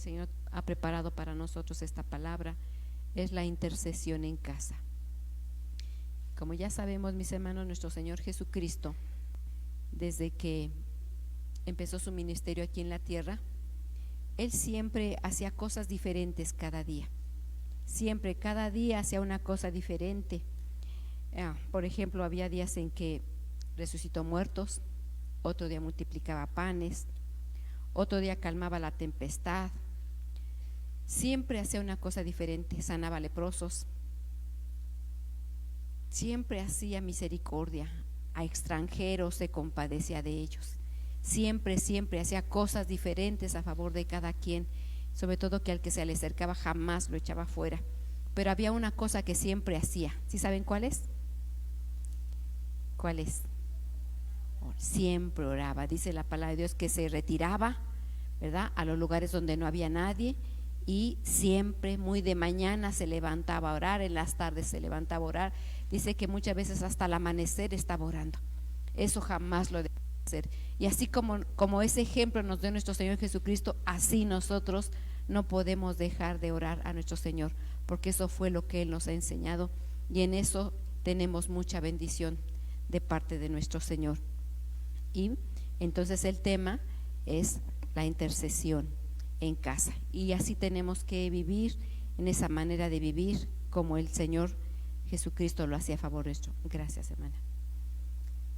el Señor ha preparado para nosotros esta palabra es la intercesión en casa. Como ya sabemos, mis hermanos, nuestro Señor Jesucristo, desde que empezó su ministerio aquí en la tierra, Él siempre hacía cosas diferentes cada día. Siempre, cada día hacía una cosa diferente. Por ejemplo, había días en que resucitó muertos, otro día multiplicaba panes, otro día calmaba la tempestad. Siempre hacía una cosa diferente, sanaba leprosos, siempre hacía misericordia a extranjeros, se compadecía de ellos. Siempre hacía cosas diferentes a favor de cada quien, sobre todo que al que se le acercaba jamás lo echaba fuera. Pero había una cosa que siempre hacía. ¿Sí saben cuál es? ¿Cuál es? Siempre oraba. Dice la palabra de Dios que se retiraba, ¿verdad?, a los lugares donde no había nadie, y siempre muy de mañana se levantaba a orar, en las tardes se levantaba a orar. Dice que muchas veces hasta el amanecer estaba orando. Eso jamás lo debe hacer. Y así como ese ejemplo nos dio nuestro Señor Jesucristo, así nosotros no podemos dejar de orar a nuestro Señor, porque eso fue lo que Él nos ha enseñado, y en eso tenemos mucha bendición de parte de nuestro Señor. Y entonces el tema es la intercesión en casa, y así tenemos que vivir, en esa manera de vivir como el Señor Jesucristo lo hacía a favor nuestro. Gracias, hermana.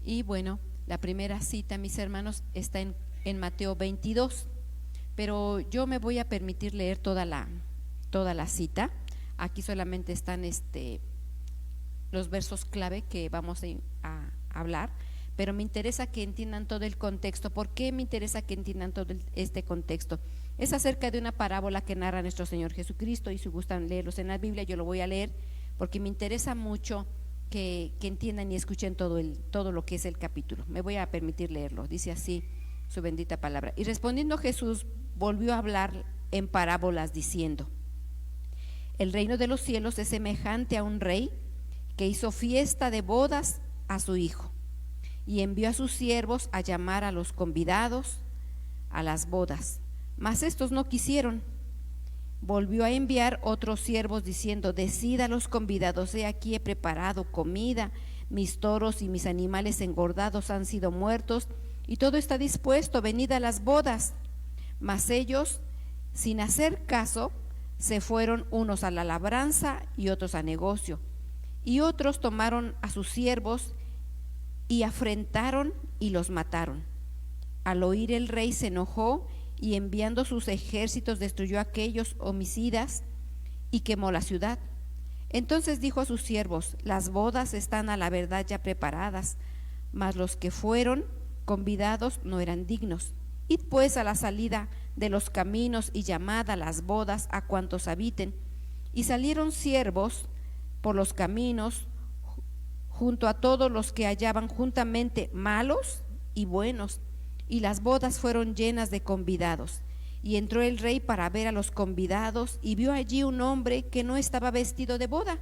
Y bueno, la primera cita, mis hermanos, está en Mateo 22, pero yo me voy a permitir leer toda la cita. Aquí solamente están los versos clave que vamos a hablar, pero me interesa que entiendan todo el contexto. ¿Por qué me interesa que entiendan todo este contexto? Es acerca de una parábola que narra nuestro Señor Jesucristo, y si gustan leerlos en la Biblia, yo lo voy a leer porque me interesa mucho que entiendan y escuchen todo lo que es el capítulo. Me voy a permitir leerlo. Dice así su bendita palabra: y respondiendo Jesús volvió a hablar en parábolas diciendo: el reino de los cielos es semejante a un rey que hizo fiesta de bodas a su hijo, y envió a sus siervos a llamar a los convidados a las bodas, mas estos no quisieron. Volvió a enviar otros siervos diciendo: decid a los convidados, he aquí he preparado comida, mis toros y mis animales engordados han sido muertos, y todo está dispuesto, venid a las bodas. Mas ellos, sin hacer caso, se fueron, unos a la labranza y otros a negocio. Y otros tomaron a sus siervos y afrentaron y los mataron. Al oír el rey se enojó, y enviando sus ejércitos destruyó a aquellos homicidas y quemó la ciudad. Entonces dijo a sus siervos: las bodas están a la verdad ya preparadas, mas los que fueron convidados no eran dignos. Id pues a la salida de los caminos y llamad a las bodas a cuantos habiten. Y salieron siervos por los caminos junto a todos los que hallaban juntamente, malos y buenos, y las bodas fueron llenas de convidados. Y entró el rey para ver a los convidados, y vio allí un hombre que no estaba vestido de boda,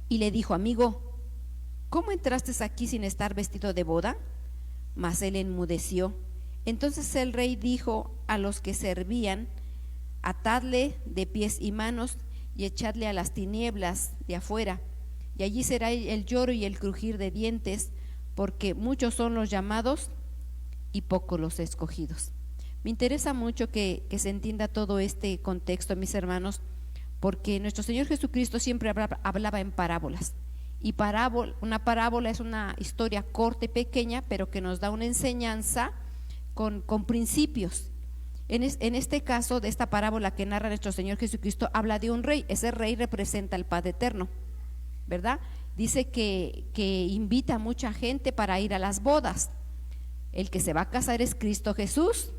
y le dijo: amigo, ¿cómo entraste aquí sin estar vestido de boda? Mas él enmudeció. Entonces el rey dijo a los que servían: atadle de pies y manos y echadle a las tinieblas de afuera, y allí será el lloro y el crujir de dientes, porque muchos son los llamados y pocos los escogidos. Me interesa mucho que se entienda todo este contexto, mis hermanos, porque nuestro Señor Jesucristo siempre hablaba en parábolas, y una parábola es una historia corta y pequeña, pero que nos da una enseñanza con principios. En este caso, de esta parábola que narra nuestro Señor Jesucristo, habla de un rey. Ese rey representa al Padre Eterno, ¿verdad? Dice que invita a mucha gente para ir a las bodas. El que se va a casar es Cristo Jesús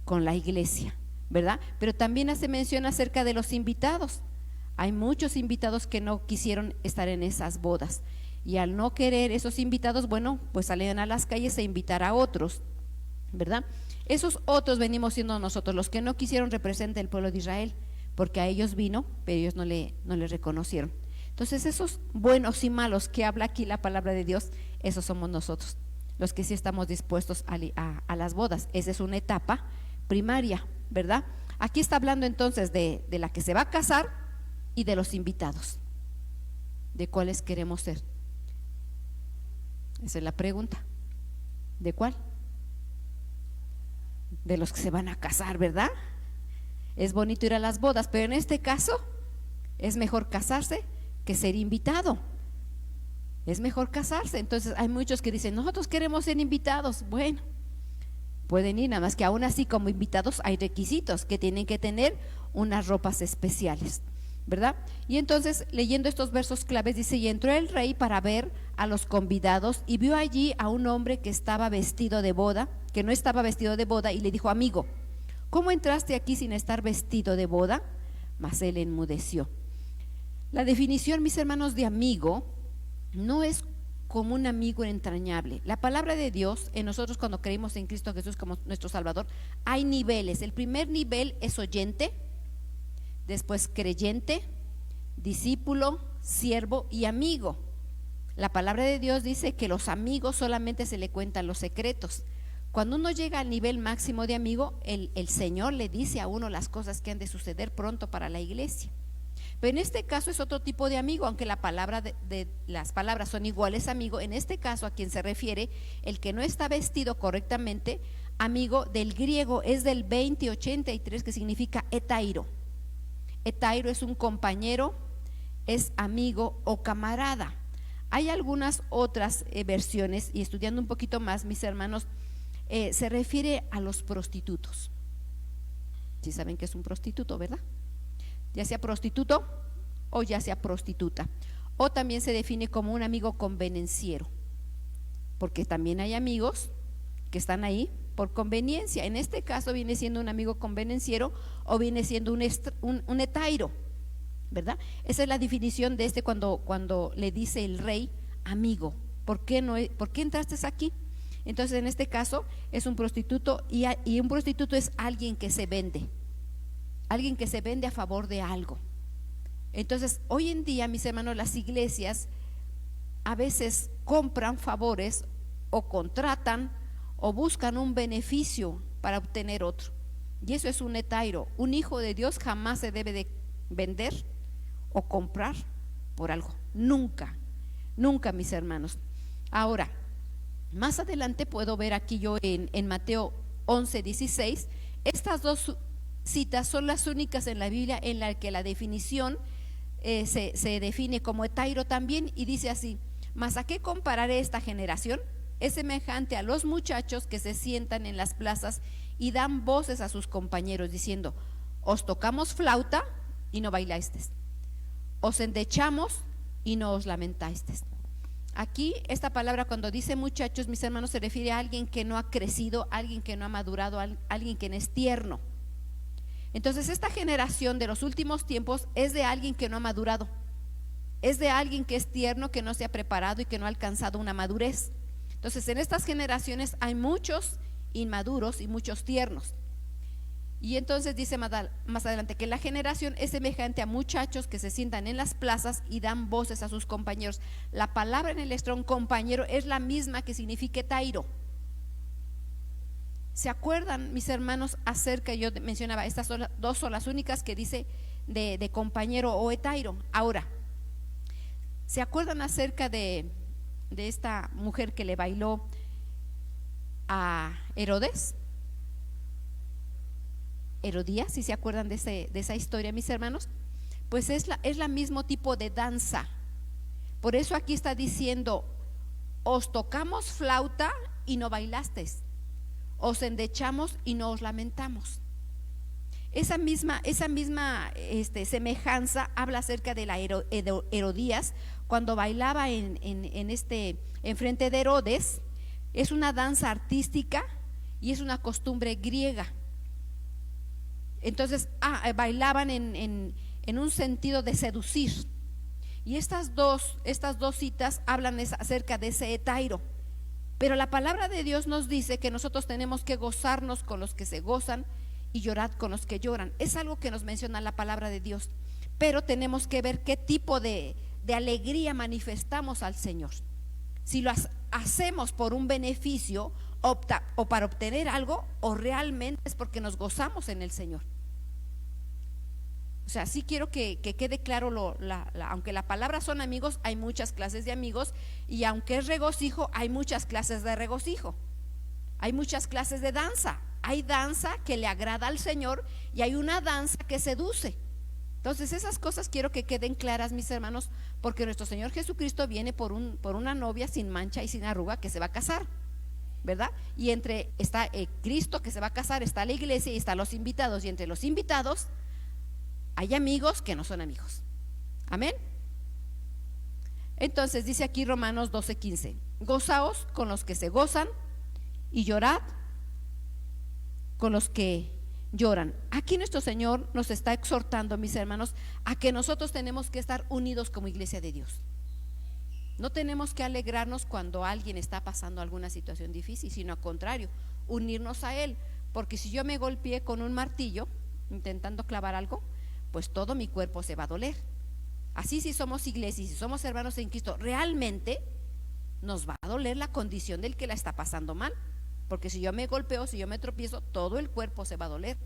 con la iglesia, ¿verdad? Pero también hace mención acerca de los invitados. Hay muchos invitados que no quisieron estar en esas bodas, y al no querer esos invitados, bueno, pues salieron a las calles a invitar a otros, ¿verdad? Esos otros venimos siendo nosotros. Los que no quisieron representa el pueblo de Israel, porque a ellos vino, pero ellos no le reconocieron. Entonces esos buenos y malos que habla aquí la palabra de Dios, esos somos nosotros, los que sí estamos dispuestos a las bodas. Esa es una etapa primaria, ¿verdad? Aquí está hablando entonces de la que se va a casar y de los invitados. ¿De cuáles queremos ser? Esa es la pregunta. ¿De cuál? De los que se van a casar, ¿verdad? Es bonito ir a las bodas, pero en este caso es mejor casarse que ser invitado. Es mejor casarse. Entonces hay muchos que dicen, nosotros queremos ser invitados. Bueno, pueden ir, nada más que aún así como invitados hay requisitos, que tienen que tener unas ropas especiales, ¿verdad? Y entonces leyendo estos versos claves dice, y entró el rey para ver a los convidados y vio allí a un hombre que estaba vestido de boda, que no estaba vestido de boda, y le dijo, amigo, ¿cómo entraste aquí sin estar vestido de boda? Mas él enmudeció. La definición, mis hermanos, de amigo no es como un amigo entrañable. La palabra de Dios, en nosotros cuando creímos en Cristo Jesús como nuestro Salvador, hay niveles. El primer nivel es oyente, después creyente, discípulo, siervo y amigo. La palabra de Dios dice que los amigos solamente se le cuentan los secretos. Cuando uno llega al nivel máximo de amigo, el Señor le dice a uno las cosas que han de suceder pronto para la iglesia. Pero en este caso es otro tipo de amigo, aunque la palabra las palabras son iguales, amigo. En este caso a quien se refiere, el que no está vestido correctamente, amigo del griego es del 2083, que significa etairo. Etairo es un compañero, es amigo o camarada. Hay algunas otras versiones, y estudiando un poquito más, mis hermanos, se refiere a los prostitutos. ¿Sí saben qué es un prostituto, verdad? Ya sea prostituto o ya sea prostituta. O también se define como un amigo convenenciero, porque también hay amigos que están ahí por conveniencia. En este caso viene siendo un amigo convenenciero o viene siendo un etairo, ¿verdad? Esa es la definición de cuando le dice el rey, amigo, ¿por qué entraste aquí? Entonces en este caso es un prostituto, y un prostituto es alguien que se vende. Alguien que se vende a favor de algo. Entonces hoy en día, mis hermanos, las iglesias a veces compran favores o contratan o buscan un beneficio para obtener otro, y eso es un etairo. Un hijo de Dios jamás se debe de vender o comprar por algo, nunca, nunca, mis hermanos. Ahora, más adelante puedo ver aquí yo en Mateo 11:16, estas dos citas son las únicas en la Biblia en la que la definición se define como etairo también, y dice así: mas ¿a qué compararé esta generación? Es semejante a los muchachos que se sientan en las plazas y dan voces a sus compañeros diciendo: os tocamos flauta y no bailasteis, os endechamos y no os lamentasteis. Aquí esta palabra, cuando dice muchachos, mis hermanos, se refiere a alguien que no ha crecido, alguien que no ha madurado, alguien que no es tierno. Entonces esta generación de los últimos tiempos es de alguien que no ha madurado, es de alguien que es tierno, que no se ha preparado y que no ha alcanzado una madurez. Entonces en estas generaciones hay muchos inmaduros y muchos tiernos. Y entonces dice más adelante que la generación es semejante a muchachos que se sientan en las plazas y dan voces a sus compañeros. La palabra en el Strong, compañero, es la misma que significa etairo. ¿Se acuerdan, mis hermanos, acerca, yo mencionaba, estas dos son las únicas que dice de compañero o etairo? Ahora, ¿se acuerdan acerca de esta mujer que le bailó a Herodes? Herodías, si se acuerdan de esa historia, mis hermanos, pues es la mismo tipo de danza. Por eso aquí está diciendo: os tocamos flauta y no bailasteis, os endechamos y no os lamentamos. Esa misma semejanza habla acerca de la Herodías cuando bailaba en frente de Herodes. Es una danza artística y es una costumbre griega. Entonces bailaban en un sentido de seducir. Y estas dos citas hablan acerca de ese etairo. Pero la palabra de Dios nos dice que nosotros tenemos que gozarnos con los que se gozan y llorar con los que lloran. Es algo que nos menciona la palabra de Dios. Pero tenemos que ver qué tipo de alegría manifestamos al Señor. Si lo hacemos por un beneficio o para obtener algo, o realmente es porque nos gozamos en el Señor. O sea, sí quiero que quede claro, aunque la palabra son amigos, hay muchas clases de amigos, y aunque es regocijo, hay muchas clases de regocijo. Hay muchas clases de danza. Hay danza que le agrada al Señor y hay una danza que seduce. Entonces esas cosas quiero que queden claras, mis hermanos, porque nuestro Señor Jesucristo viene por una novia sin mancha y sin arruga que se va a casar, ¿verdad? Y está Cristo que se va a casar, está la iglesia y están los invitados, y entre los invitados hay amigos que no son amigos. Amén. Entonces dice aquí Romanos 12:15: gozaos con los que se gozan y llorad con los que lloran. Aquí nuestro Señor nos está exhortando, mis hermanos, a que nosotros tenemos que estar unidos como iglesia de Dios. No tenemos que alegrarnos cuando alguien está pasando alguna situación difícil, sino al contrario, unirnos a Él. Porque si yo me golpeé con un martillo intentando clavar algo, pues todo mi cuerpo se va a doler. Así, si somos iglesia y si somos hermanos en Cristo, realmente nos va a doler la condición del que la está pasando mal. Porque si yo me golpeo, si yo me tropiezo, todo el cuerpo se va a doler.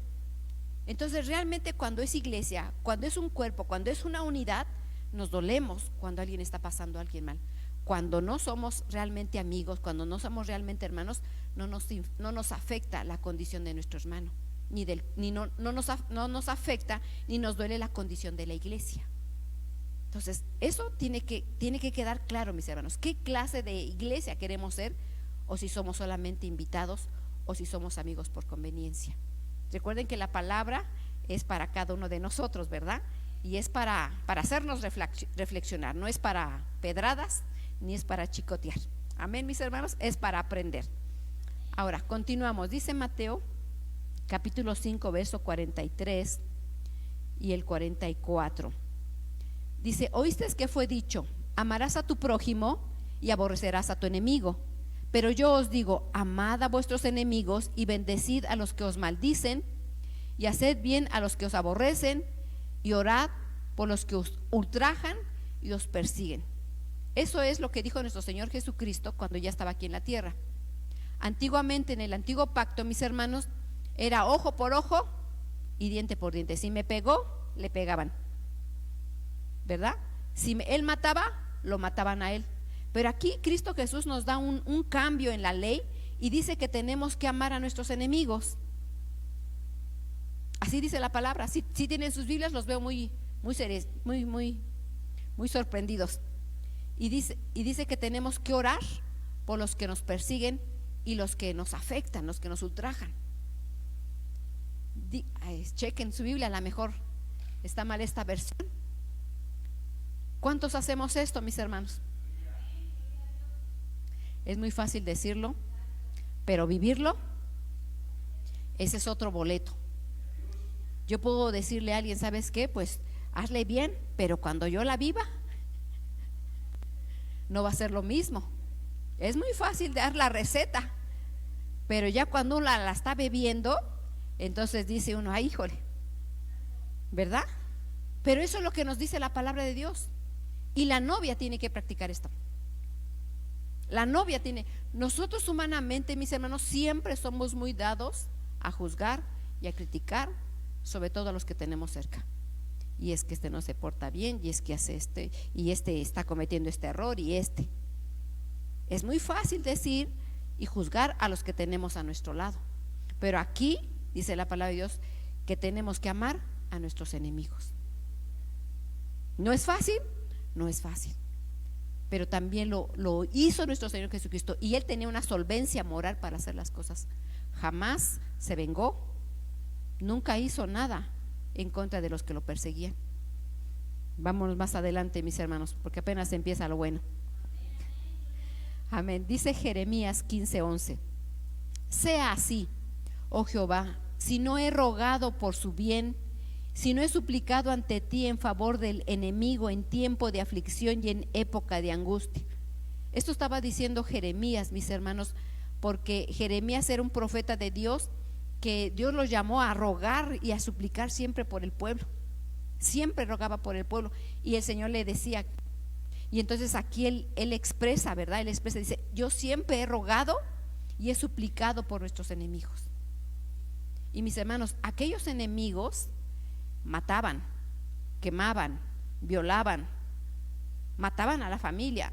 Entonces realmente cuando es iglesia, cuando es un cuerpo, cuando es una unidad, nos dolemos cuando alguien está pasando a alguien mal. Cuando no somos realmente amigos, cuando no somos realmente hermanos, no nos afecta la condición de nuestro hermano, no nos afecta ni nos duele la condición de la iglesia. Entonces eso tiene que quedar claro, mis hermanos. ¿Qué clase de iglesia queremos ser? O si somos solamente invitados, o si somos amigos por conveniencia. Recuerden que la palabra es para cada uno de nosotros, ¿verdad? Y es para hacernos reflexionar. No es para pedradas, ni es para chicotear. Amén, mis hermanos, es para aprender. Ahora, continuamos. Dice Mateo capítulo 5, verso 43 y el 44. Dice: oíste que fue dicho, amarás a tu prójimo y aborrecerás a tu enemigo. Pero yo os digo, amad a vuestros enemigos y bendecid a los que os maldicen, y haced bien a los que os aborrecen, y orad por los que os ultrajan y os persiguen. Eso es lo que dijo nuestro Señor Jesucristo cuando ya estaba aquí en la tierra. Antiguamente, en el antiguo pacto, mis hermanos, era ojo por ojo y diente por diente. Si me pegó, le pegaban, ¿verdad? Si él mataba, lo mataban a él. Pero aquí Cristo Jesús nos da un cambio en la ley y dice que tenemos que amar a nuestros enemigos. Así dice la palabra. Si tienen sus Biblias, los veo muy serios, muy sorprendidos. Y dice que tenemos que orar por los que nos persiguen y los que nos afectan, los que nos ultrajan. Chequen su Biblia, a lo mejor está mal esta versión. ¿Cuántos hacemos esto, mis hermanos? Es muy fácil decirlo, pero vivirlo, ese es otro boleto. Yo puedo decirle a alguien, ¿sabes qué? Pues hazle bien, pero cuando yo la viva, no va a ser lo mismo. Es muy fácil dar la receta, pero ya cuando uno la está bebiendo, entonces dice uno, ay, híjole, ¿verdad? Pero eso es lo que nos dice la palabra de Dios. Y la novia tiene que practicar esto. Nosotros humanamente, mis hermanos, siempre somos muy dados a juzgar y a criticar, sobre todo a los que tenemos cerca. Y es que este no se porta bien, y es que hace y este está cometiendo este error, y es muy fácil decir y juzgar a los que tenemos a nuestro lado. Pero aquí dice la palabra de Dios que tenemos que amar a nuestros enemigos. ¿No es fácil? No es fácil. Pero también lo hizo nuestro Señor Jesucristo, y Él tenía una solvencia moral para hacer las cosas. Jamás se vengó, nunca hizo nada en contra de los que lo perseguían. Vámonos más adelante, mis hermanos, porque apenas empieza lo bueno. Amén. Dice Jeremías 15:11: sea así, oh Jehová, si no he rogado por su bien, si no he suplicado ante ti en favor del enemigo en tiempo de aflicción y en época de angustia. Esto estaba diciendo Jeremías, mis hermanos, porque Jeremías era un profeta de Dios, que Dios lo llamó a rogar y a suplicar siempre por el pueblo. Siempre rogaba por el pueblo, y el Señor le decía. Y entonces aquí él expresa, ¿verdad? Él expresa, dice: yo siempre he rogado y he suplicado por nuestros enemigos. Y mis hermanos, aquellos enemigos mataban, quemaban, violaban, mataban a la familia.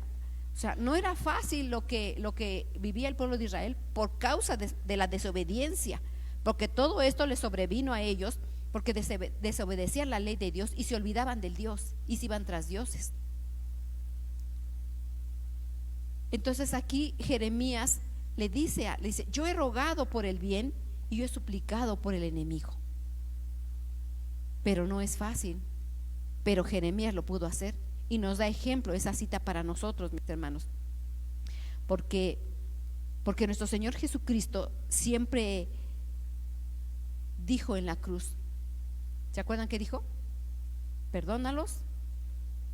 O sea, no era fácil lo que vivía el pueblo de Israel por causa de la desobediencia, porque todo esto les sobrevino a ellos porque desobedecían la ley de Dios y se olvidaban del Dios y se iban tras dioses. Entonces aquí Jeremías le dice, yo he rogado por el bien y yo he suplicado por el enemigo. Pero no es fácil, pero Jeremías lo pudo hacer y nos da ejemplo esa cita para nosotros, mis hermanos, porque nuestro Señor Jesucristo siempre dijo en la cruz, ¿se acuerdan qué dijo? Perdónalos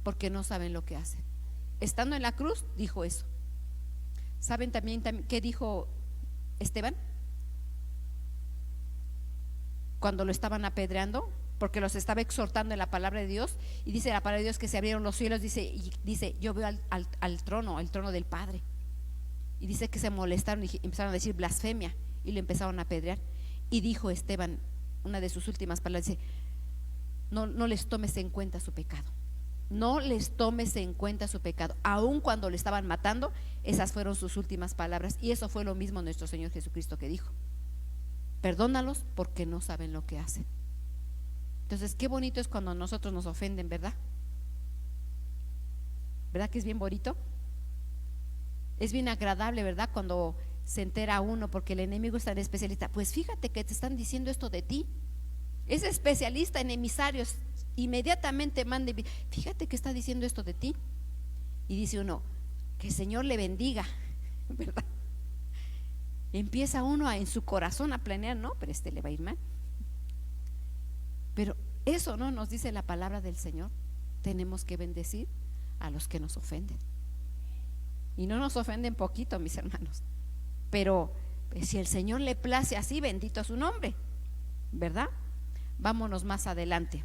porque no saben lo que hacen. Estando en la cruz dijo eso. ¿Saben también qué dijo Esteban cuando lo estaban apedreando? Porque los estaba exhortando en la palabra de Dios, y dice la palabra de Dios que se abrieron los cielos, dice yo veo al trono, el trono del Padre, y dice que se molestaron y empezaron a decir blasfemia y le empezaron a apedrear. Y dijo Esteban, una de sus últimas palabras, dice, no les tomes en cuenta su pecado, no les tomes en cuenta su pecado. Aun cuando le estaban matando, esas fueron sus últimas palabras. Y eso fue lo mismo nuestro Señor Jesucristo que dijo, perdónalos porque no saben lo que hacen. Entonces qué bonito es cuando nosotros nos ofenden, ¿verdad? ¿Verdad que es bien bonito? Es bien agradable, ¿verdad? Cuando se entera uno, porque el enemigo es tan especialista. Pues fíjate que te están diciendo esto de ti. Es especialista en emisarios. Inmediatamente manda, fíjate que está diciendo esto de ti. Y dice uno, que el Señor le bendiga, ¿verdad? Empieza uno en su corazón a planear, no, pero le va a ir mal. Pero eso no nos dice la palabra del Señor. Tenemos que bendecir a los que nos ofenden. Y no nos ofenden poquito, mis hermanos. Pero si el Señor le place así, bendito su nombre, ¿verdad? Vámonos más adelante.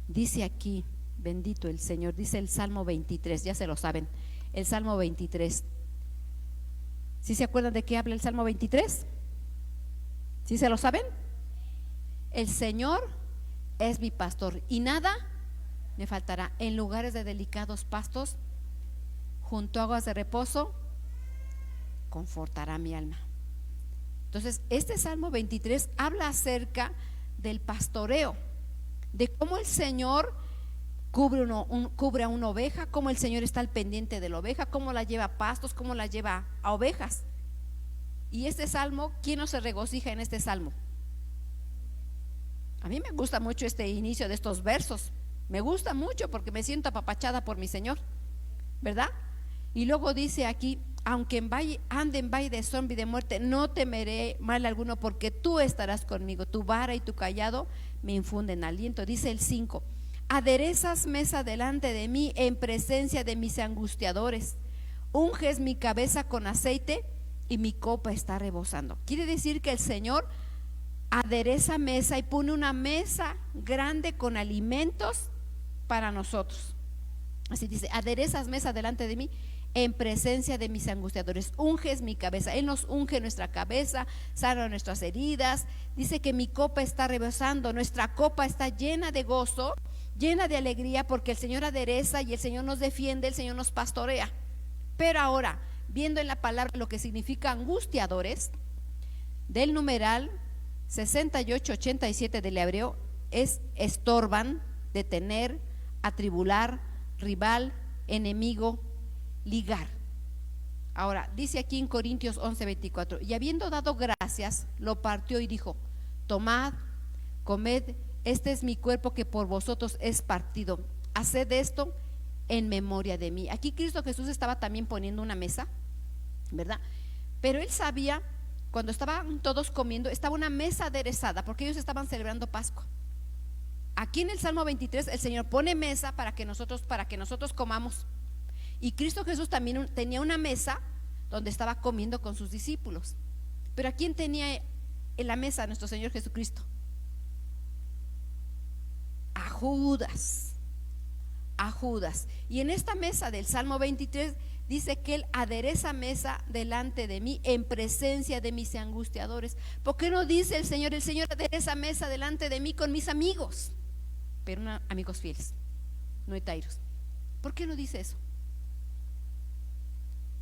Dice aquí, bendito el Señor, dice el Salmo 23, ya se lo saben, el Salmo 23. ¿Sí se acuerdan de qué habla el Salmo 23? ¿Sí se lo saben? El Señor es mi pastor y nada me faltará. En lugares de delicados pastos, junto a aguas de reposo, confortará mi alma. Entonces este Salmo 23 habla acerca del pastoreo, de cómo el Señor cubre a una oveja, cómo el Señor está al pendiente de la oveja, cómo la lleva a pastos, cómo la lleva a ovejas. Y este salmo, ¿quién no se regocija en este salmo? A mí me gusta mucho este inicio de estos versos, me gusta mucho porque me siento apapachada por mi Señor, ¿verdad? Y luego dice aquí, aunque ande en valle de sombra y de muerte, no temeré mal alguno, porque tú estarás conmigo, tu vara y tu callado me infunden aliento. Dice el 5, aderezas mesa delante de mí en presencia de mis angustiadores, unges mi cabeza con aceite y mi copa está rebosando. Quiere decir que el Señor adereza mesa y pone una mesa grande con alimentos para nosotros. Así dice, aderezas mesa delante de mí en presencia de mis angustiadores, unges mi cabeza. Él nos unge nuestra cabeza, sana nuestras heridas. Dice que mi copa está rebosando, nuestra copa está llena de gozo, llena de alegría, porque el Señor adereza y el Señor nos defiende, el Señor nos pastorea. Pero ahora, viendo en la palabra lo que significa angustiadores, del numeral 68-87 del hebreo, es estorban, detener, atribular, rival, enemigo, ligar. Ahora dice aquí en Corintios 11:24, y habiendo dado gracias, lo partió y dijo, tomad, comed, este es mi cuerpo que por vosotros es partido, haced esto en memoria de mí. Aquí Cristo Jesús estaba también poniendo una mesa, ¿verdad? Pero él sabía, cuando estaban todos comiendo, estaba una mesa aderezada, porque ellos estaban celebrando Pascua. Aquí en el Salmo 23 el Señor pone mesa para que nosotros comamos. Y Cristo Jesús también tenía una mesa donde estaba comiendo con sus discípulos. Pero ¿a quién tenía en la mesa nuestro Señor Jesucristo? A Judas. A Judas. Y en esta mesa del Salmo 23 dice que Él adereza mesa delante de mí en presencia de mis angustiadores. ¿Por qué no dice el Señor adereza mesa delante de mí con mis amigos? Pero no amigos fieles, no etairos. ¿Por qué no dice eso?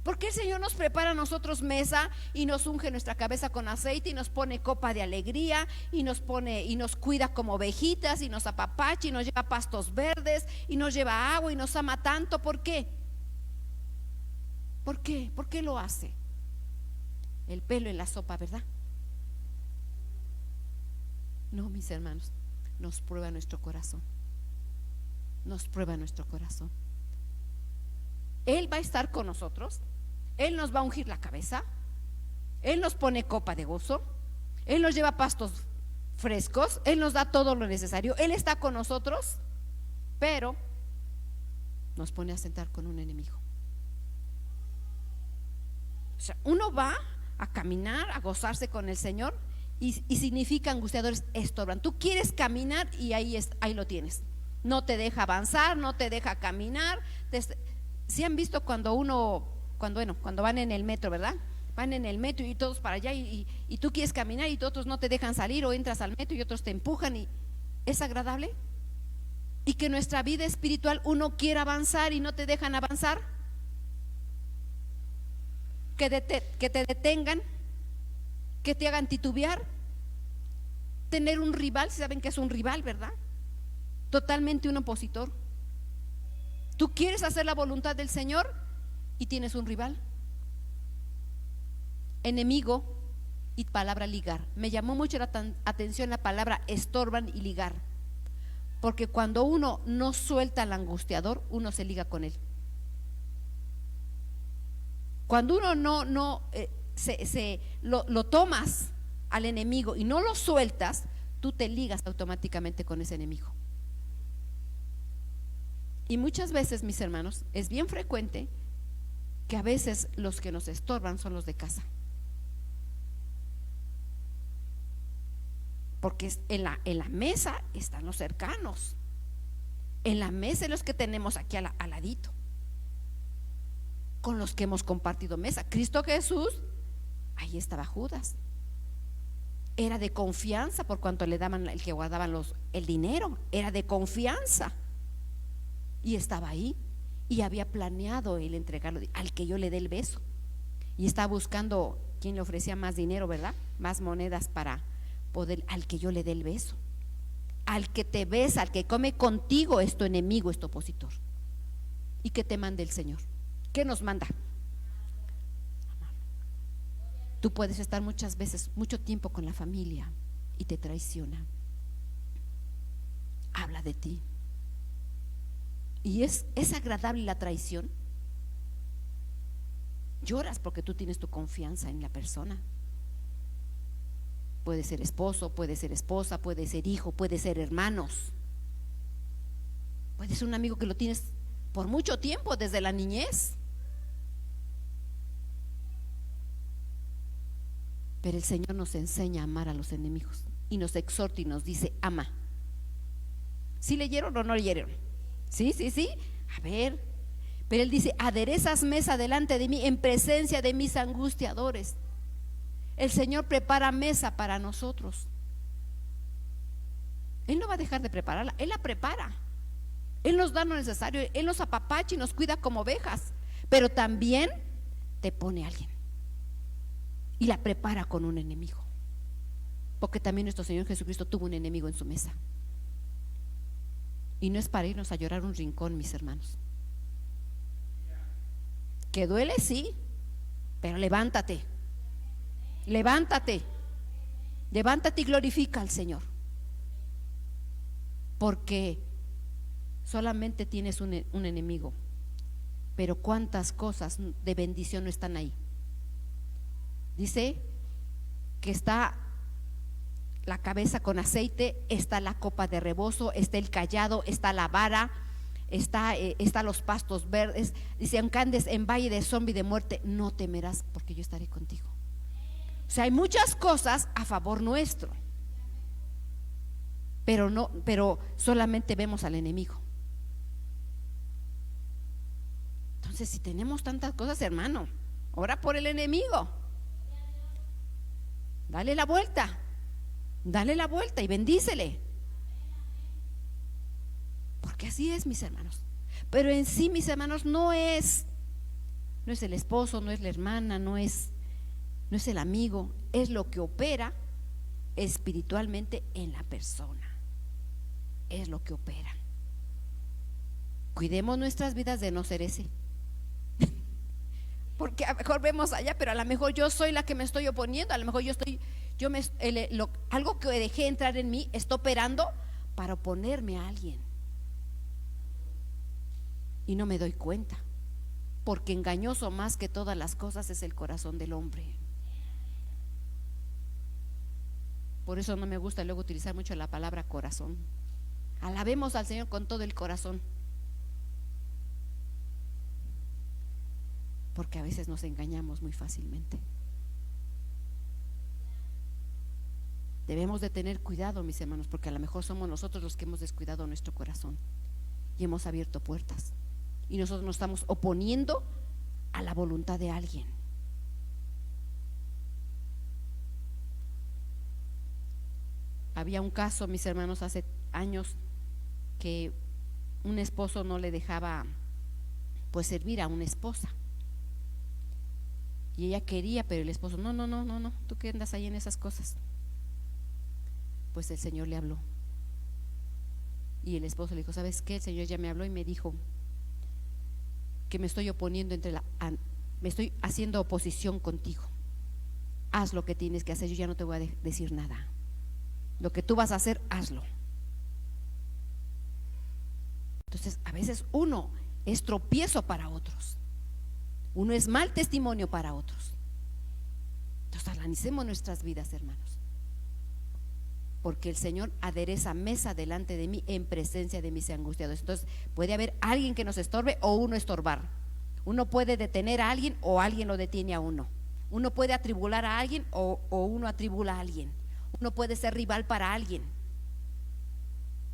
¿Por qué el Señor nos prepara a nosotros mesa y nos unge nuestra cabeza con aceite y nos pone copa de alegría y nos cuida como ovejitas y nos apapacha y nos lleva a pastos verdes y nos lleva agua y nos ama tanto? ¿Por qué? ¿Por qué? ¿Por qué lo hace? El pelo en la sopa, ¿verdad? No, mis hermanos, nos prueba nuestro corazón. Nos prueba nuestro corazón. Él va a estar con nosotros. Él nos va a ungir la cabeza. Él nos pone copa de gozo. Él nos lleva pastos frescos. Él nos da todo lo necesario. Él está con nosotros, pero nos pone a sentar con un enemigo. O sea, uno va a caminar, a gozarse con el Señor, y significa angustiadores estorban. Tú quieres caminar y ahí lo tienes. No te deja avanzar, no te deja caminar. Si han visto cuando van en el metro, ¿verdad? Van en el metro y todos para allá y tú quieres caminar y otros no te dejan salir, o entras al metro y otros te empujan, y es agradable. Y que nuestra vida espiritual uno quiera avanzar y no te dejan avanzar, que te detengan, que te hagan titubear, tener un rival. Si saben que es un rival, ¿verdad? Totalmente un opositor. Tú quieres hacer la voluntad del Señor y tienes un rival, enemigo. Y palabra ligar, me llamó mucho la atención la palabra estorban y ligar, porque cuando uno no suelta al angustiador, uno se liga con él. Cuando uno lo tomas al enemigo y no lo sueltas, tú te ligas automáticamente con ese enemigo. Y muchas veces, mis hermanos, es bien frecuente que a veces los que nos estorban son los de casa, porque en la mesa están los cercanos, en la mesa los que tenemos aquí al ladito, con los que hemos compartido mesa. Cristo Jesús, ahí estaba Judas, era de confianza por cuanto le daban, el que guardaban el dinero, era de confianza, y estaba ahí, y había planeado el entregarlo al que yo le dé el beso, y estaba buscando quién le ofrecía más dinero, ¿verdad? Más monedas para poder, al que yo le dé el beso. Al que te besa, al que come contigo, es tu enemigo, es tu opositor. ¿Y qué te manda el Señor? ¿Qué nos manda? Tú puedes estar muchas veces, mucho tiempo con la familia y te traiciona, habla de ti, y es agradable la traición. Lloras porque tú tienes tu confianza en la persona. Puede ser esposo, puede ser esposa, puede ser hijo, puede ser hermanos, puede ser un amigo que lo tienes por mucho tiempo, desde la niñez. Pero el Señor nos enseña a amar a los enemigos y nos exhorta y nos dice: ama. ¿Sí leyeron o no leyeron? Sí. A ver, pero Él dice: aderezas mesa delante de mí en presencia de mis angustiadores. El Señor prepara mesa para nosotros. Él no va a dejar de prepararla, Él la prepara. Él nos da lo necesario, Él nos apapacha y nos cuida como ovejas, pero también te pone a alguien y la prepara con un enemigo, porque también nuestro Señor Jesucristo tuvo un enemigo en su mesa. Y no es para irnos a llorar un rincón, mis hermanos. Que duele, sí, pero levántate y glorifica al Señor, porque solamente tienes un enemigo, pero cuántas cosas de bendición no están ahí. Dice que está la cabeza con aceite, está la copa de rebozo, está el cayado, está la vara, está los pastos verdes. Dice: aunque andes en valle de sombra y de muerte, no temerás, porque yo estaré contigo. O sea, hay muchas cosas a favor nuestro, pero solamente vemos al enemigo. Entonces, si tenemos tantas cosas, hermano, ora por el enemigo. Dale la vuelta y bendícele. Porque así es, mis hermanos. Pero en sí, mis hermanos, no es el esposo, no es la hermana, no es el amigo, es lo que opera espiritualmente en la persona. Es lo que opera. Cuidemos nuestras vidas de no ser ese. Porque a lo mejor vemos allá, pero a lo mejor yo soy la que me estoy oponiendo. A lo mejor algo que dejé entrar en mí está operando para oponerme a alguien. Y no me doy cuenta. Porque engañoso más que todas las cosas es el corazón del hombre. Por eso no me gusta luego utilizar mucho la palabra corazón. Alabemos al Señor con todo el corazón. Porque a veces nos engañamos muy fácilmente. Debemos de tener cuidado, mis hermanos, porque a lo mejor somos nosotros los que hemos descuidado nuestro corazón y hemos abierto puertas, y nosotros nos estamos oponiendo a la voluntad de alguien. Había un caso, mis hermanos, hace años, que un esposo no le dejaba pues servir a una esposa. Y ella quería, pero el esposo, no, ¿tú qué andas ahí en esas cosas? Pues el Señor le habló. Y el esposo le dijo, ¿sabes qué? El Señor ya me habló y me dijo que me estoy oponiendo me estoy haciendo oposición contigo. Haz lo que tienes que hacer, yo ya no te voy a decir nada. Lo que tú vas a hacer, hazlo. Entonces, a veces uno es tropiezo para otros. Uno es mal testimonio para otros. Entonces analicemos nuestras vidas, hermanos, porque el Señor adereza mesa delante de mí en presencia de mis angustiados. Entonces puede haber alguien que nos estorbe o uno estorbar. Uno puede detener a alguien o alguien lo detiene a uno. Uno puede atribular a alguien o uno atribula a alguien. Uno puede ser rival para alguien.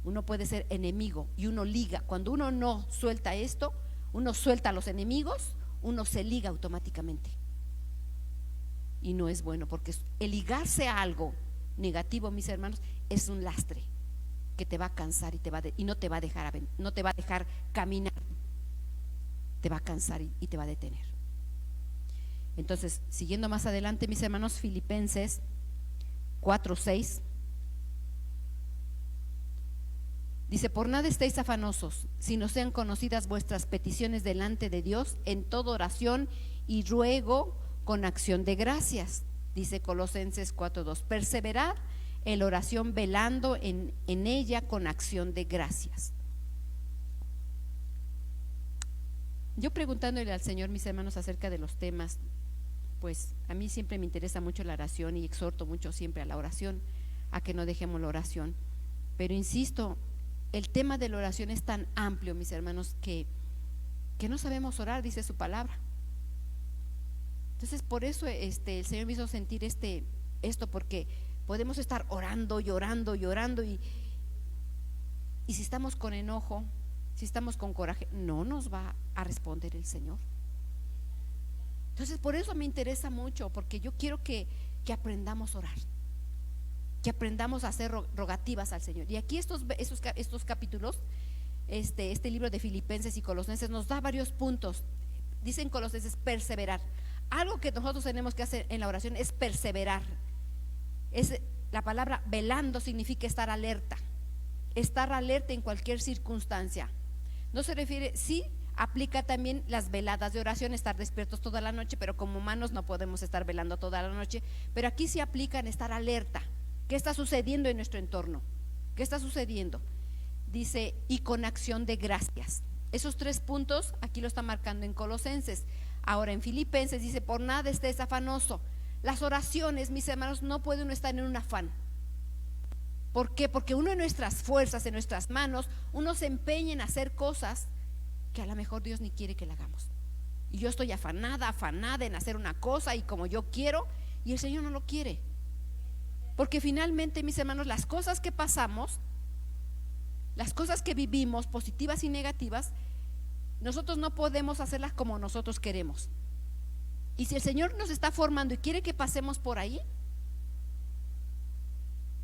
Uno puede ser enemigo y uno liga. Cuando uno no suelta esto, uno suelta a los enemigos, uno se liga automáticamente. Y no es bueno, porque el ligarse a algo negativo, mis hermanos, es un lastre que te va a cansar y no te va a dejar caminar. Te va a cansar y te va a detener. Entonces, siguiendo más adelante, mis hermanos, Filipenses 4:6 dice: por nada estéis afanosos, sino sean conocidas vuestras peticiones delante de Dios en toda oración y ruego con acción de gracias. Dice Colosenses 4:2: perseverad en la oración, velando en ella con acción de gracias. Yo preguntándole al Señor, mis hermanos, acerca de los temas, pues a mí siempre me interesa mucho la oración y exhorto mucho siempre a la oración, a que no dejemos la oración. Pero insisto, el tema de la oración es tan amplio, mis hermanos, que no sabemos orar, dice su palabra. Entonces por eso el Señor me hizo sentir esto, porque podemos estar orando y orando y orando, y si estamos con enojo, si estamos con coraje, no nos va a responder el Señor. Entonces por eso me interesa mucho, porque yo quiero que aprendamos a orar, que aprendamos a hacer rogativas al Señor. Y aquí estos capítulos, este libro de Filipenses y Colosenses nos da varios puntos. Dicen Colosenses perseverar. Algo que nosotros tenemos que hacer en la oración es perseverar. La palabra velando significa estar alerta en cualquier circunstancia. No se refiere, sí aplica también las veladas de oración, estar despiertos toda la noche, pero como humanos no podemos estar velando toda la noche. Pero aquí sí aplica en estar alerta. ¿Qué está sucediendo en nuestro entorno? ¿Qué está sucediendo? Dice, y con acción de gracias. Esos 3 puntos aquí lo está marcando en Colosenses. Ahora en Filipenses dice: por nada estés afanoso. Las oraciones, mis hermanos, no puede uno estar en un afán. ¿Por qué? Porque uno en nuestras fuerzas, en nuestras manos, uno se empeña en hacer cosas que a lo mejor Dios ni quiere que la hagamos. Y yo estoy afanada en hacer una cosa y como yo quiero, y el Señor no lo quiere. Porque finalmente, mis hermanos, las cosas que pasamos, las cosas que vivimos, positivas y negativas, Nosotros no podemos hacerlas como nosotros queremos. Y si el Señor nos está formando y quiere que pasemos por ahí,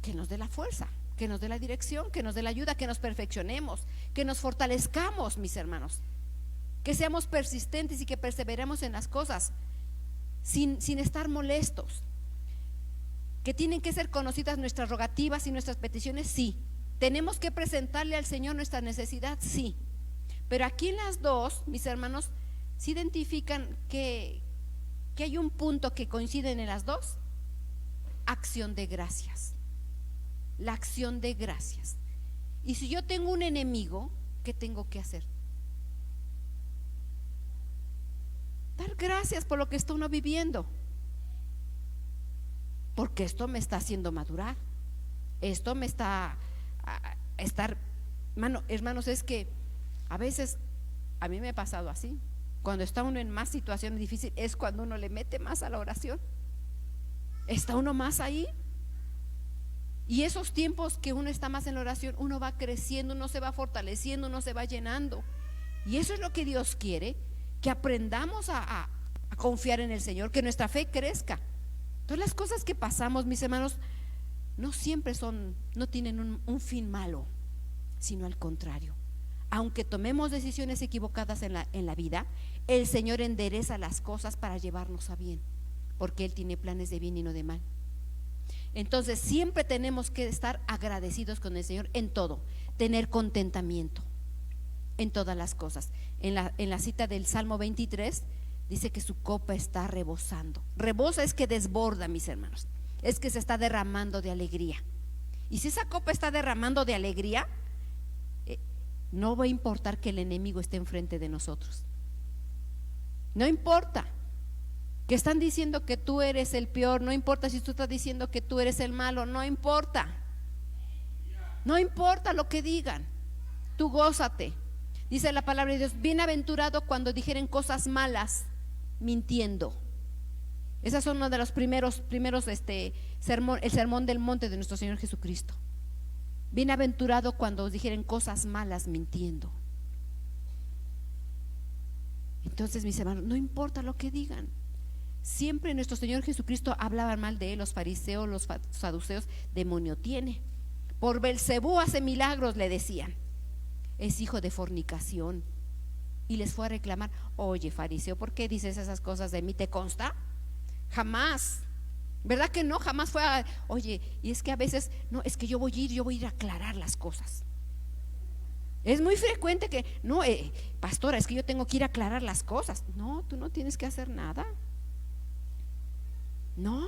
que nos dé la fuerza, que nos dé la dirección, que nos dé la ayuda, que nos perfeccionemos, que nos fortalezcamos, mis hermanos, que seamos persistentes y que perseveremos en las cosas sin estar molestos. Que tienen que ser conocidas nuestras rogativas y nuestras peticiones, sí. Tenemos que presentarle al Señor nuestra necesidad, sí. Pero aquí en las dos, mis hermanos, se identifican que hay un punto que coinciden en las dos: acción de gracias. La acción de gracias. Y si yo tengo un enemigo, ¿qué tengo que hacer? Dar gracias por lo que está uno viviendo, porque esto me está haciendo madurar. Esto me está hermanos, es que a veces a mí me ha pasado así. Cuando está uno en más situaciones difíciles es cuando uno le mete más a la oración. Está uno más ahí. Y esos tiempos que uno está más en la oración, uno va creciendo, uno se va fortaleciendo, uno se va llenando. Y eso es lo que Dios quiere, que aprendamos a confiar en el Señor, que nuestra fe crezca. Todas las cosas que pasamos, mis hermanos, no siempre no tienen un fin malo, sino al contrario. Aunque tomemos decisiones equivocadas en la vida, el Señor endereza las cosas para llevarnos a bien, porque Él tiene planes de bien y no de mal. Entonces siempre tenemos que estar agradecidos con el Señor en todo, tener contentamiento en todas las cosas. En la cita del Salmo 23 dice que su copa está rebosando. Rebosa es que desborda, mis hermanos, es que se está derramando de alegría. Y si esa copa está derramando de alegría, no va a importar que el enemigo esté enfrente de nosotros. No importa que están diciendo que tú eres el peor, no importa si tú estás diciendo que tú eres el malo, no importa. No importa lo que digan, tú gózate. Dice la palabra de Dios: bienaventurado cuando dijeren cosas malas mintiendo. Esas son uno de los primeros el sermón del monte de nuestro Señor Jesucristo. Bienaventurado cuando os dijeren cosas malas mintiendo. Entonces, mis hermanos, no importa lo que digan. Siempre nuestro Señor Jesucristo hablaba mal de él, los fariseos, los saduceos: demonio tiene. Por Belcebú hace milagros, le decían. Es hijo de fornicación. Y les fue a reclamar: oye, fariseo, ¿por qué dices esas cosas de mí? ¿Te consta? Jamás. ¿Verdad que no? Jamás fue a, oye, y es que a veces, no, es que yo voy a ir a aclarar las cosas. Es muy frecuente que, no, pastora, es que yo tengo que ir a aclarar las cosas. No, tú no tienes que hacer nada. No.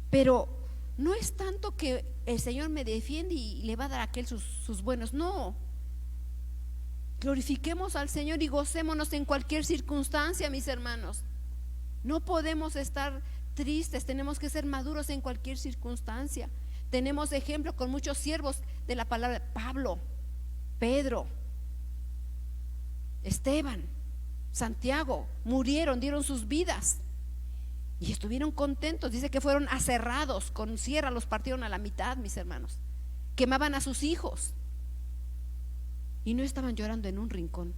Pero no es tanto que el Señor me defiende y le va a dar a aquel sus buenos. No. Glorifiquemos al Señor y gocémonos en cualquier circunstancia, mis hermanos. No podemos estar tristes, tenemos que ser maduros en cualquier circunstancia. Tenemos ejemplo con muchos siervos de la palabra: Pablo, Pedro, Esteban, Santiago, murieron, dieron sus vidas y estuvieron contentos. Dice que fueron aserrados con sierra, los partieron a la mitad, mis hermanos. Quemaban a sus hijos y no estaban llorando en un rincón,